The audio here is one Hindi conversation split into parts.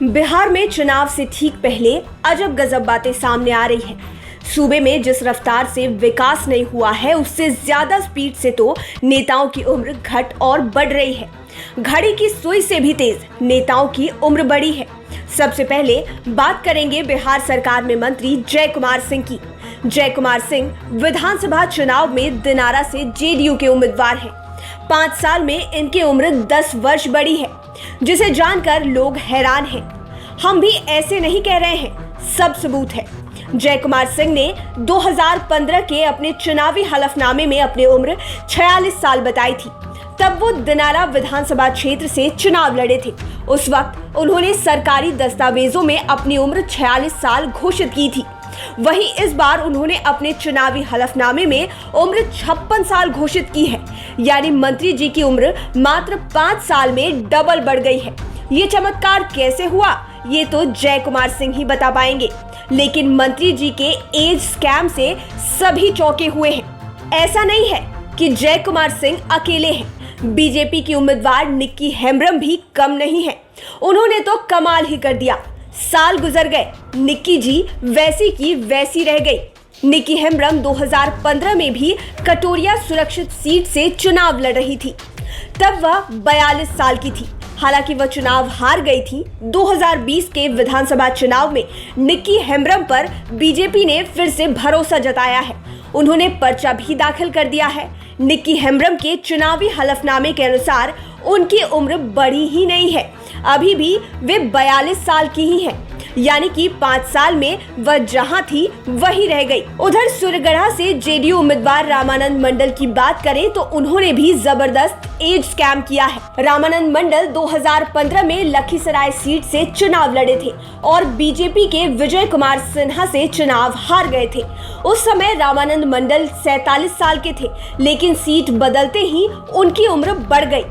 बिहार में चुनाव से ठीक पहले अजब गजब बातें सामने आ रही हैं। सूबे में जिस रफ्तार से विकास नहीं हुआ है, उससे ज्यादा स्पीड से तो नेताओं की उम्र घट और बढ़ रही है। घड़ी की सुई से भी तेज नेताओं की उम्र बढ़ी है। सबसे पहले बात करेंगे बिहार सरकार में मंत्री जय कुमार सिंह की। जय कुमार सिंह विधानसभा चुनाव में दिनारा से जेडीयू के उम्मीदवार हैं। 5 साल में इनकी उम्र 10 वर्ष बढ़ी है, जिसे जानकर लोग हैरान हैं। हम भी ऐसे नहीं कह रहे हैं, सब सबूत है। जय कुमार सिंह ने 2015 के अपने चुनावी हलफनामे में अपनी उम्र 46 साल बताई थी। तब वो दिनारा विधानसभा क्षेत्र से चुनाव लड़े थे। उस वक्त उन्होंने सरकारी दस्तावेजों में अपनी उम्र 46 साल घोषित की थी। वहीं इस बार उन्होंने अपने चुनावी हलफनामे में उम्र 56 साल घोषित की है, यानी मंत्री जी की उम्र मात्र 5 साल में डबल बढ़ गई है। ये चमत्कार कैसे हुआ, ये तो जय कुमार सिंह ही बता पाएंगे। लेकिन मंत्री जी के एज स्कैम से सभी चौंके हुए हैं। ऐसा नहीं है कि जय कुमार सिंह अकेले हैं। बीजेपी की उम्मीदवार निक्की हेम्ब्रम भी कम नहीं है। उन्होंने तो कमाल ही कर दिया। साल गुजर गए, निक्की जी वैसी की वैसी रह गई। निक्की हेम्ब्रम 2015 में भी कटोरिया सुरक्षित सीट से चुनाव लड़ रही थी। तब वह 42 साल की थी। हालांकि वह चुनाव हार गई थी। 2020 के विधानसभा चुनाव में निक्की हेम्ब्रम पर बीजेपी ने फिर से भरोसा जताया है। उन्होंने पर्चा भी दाखिल कर दिया है। निक्की हेम्ब्रम के चुनावी हलफनामे के अनुसार उनकी उम्र बढ़ी ही नहीं है, अभी भी वे 42 साल की ही हैं, यानी कि 5 साल में वह जहां थी वही रह गई। उधर सूर्यगढ़ा से जेडीयू उम्मीदवार रामानंद मंडल की बात करें तो उन्होंने भी जबरदस्त एज स्कैम किया है। रामानंद मंडल 2015 में लखीसराय सीट से चुनाव लड़े थे और बीजेपी के विजय कुमार सिन्हा से चुनाव हार गए थे। उस समय रामानंद मंडल 47 साल के थे, लेकिन सीट बदलते ही उनकी उम्र बढ़ गई।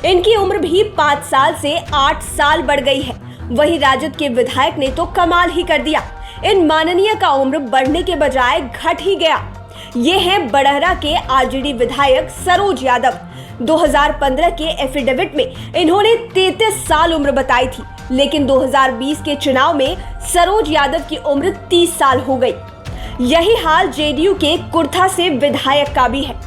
इनकी उम्र भी 5 साल से 8 साल बढ़ गई है। वहीं राजद के विधायक ने तो कमाल ही कर दिया। इन माननीय का उम्र बढ़ने के बजाय घट ही गया। ये हैं बड़हरा के आरजेडी विधायक सरोज यादव। 2015 के एफिडेविट में इन्होंने 33 साल उम्र बताई थी, लेकिन 2020 के चुनाव में सरोज यादव की उम्र 30 साल हो गई। यही हाल जेडीयू के कुर्था से विधायक का भी है।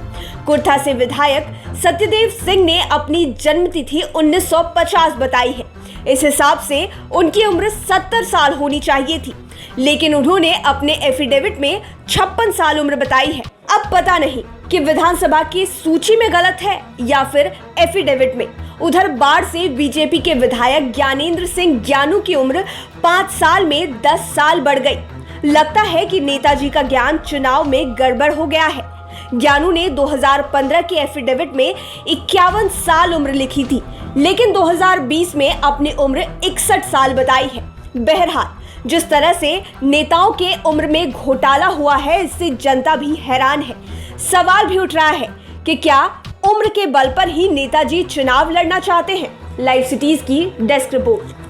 कुर्था से विधायक सत्यदेव सिंह ने अपनी जन्मतिथि 1950 बताई है। इस हिसाब से उनकी उम्र 70 साल होनी चाहिए थी, लेकिन उन्होंने अपने एफिडेविट में 56 साल उम्र बताई है। अब पता नहीं कि विधानसभा की सूची में गलत है या फिर एफिडेविट में। उधर बाढ़ से बीजेपी के विधायक ज्ञानेंद्र सिंह ज्ञानू की उम्र 5 साल में 10 साल बढ़ गई। लगता है कि नेताजी का ज्ञान चुनाव में गड़बड़ हो गया है। ज्ञानू ने 2015 के एफिडेविट में 51 साल उम्र लिखी थी, लेकिन 2020 में अपनी उम्र 61 साल बताई है। बहरहाल, जिस तरह से नेताओं के उम्र में घोटाला हुआ है, इससे जनता भी हैरान है। सवाल भी उठ रहा है कि क्या उम्र के बल पर ही नेताजी चुनाव लड़ना चाहते हैं। लाइव सिटीज की डेस्क रिपोर्ट।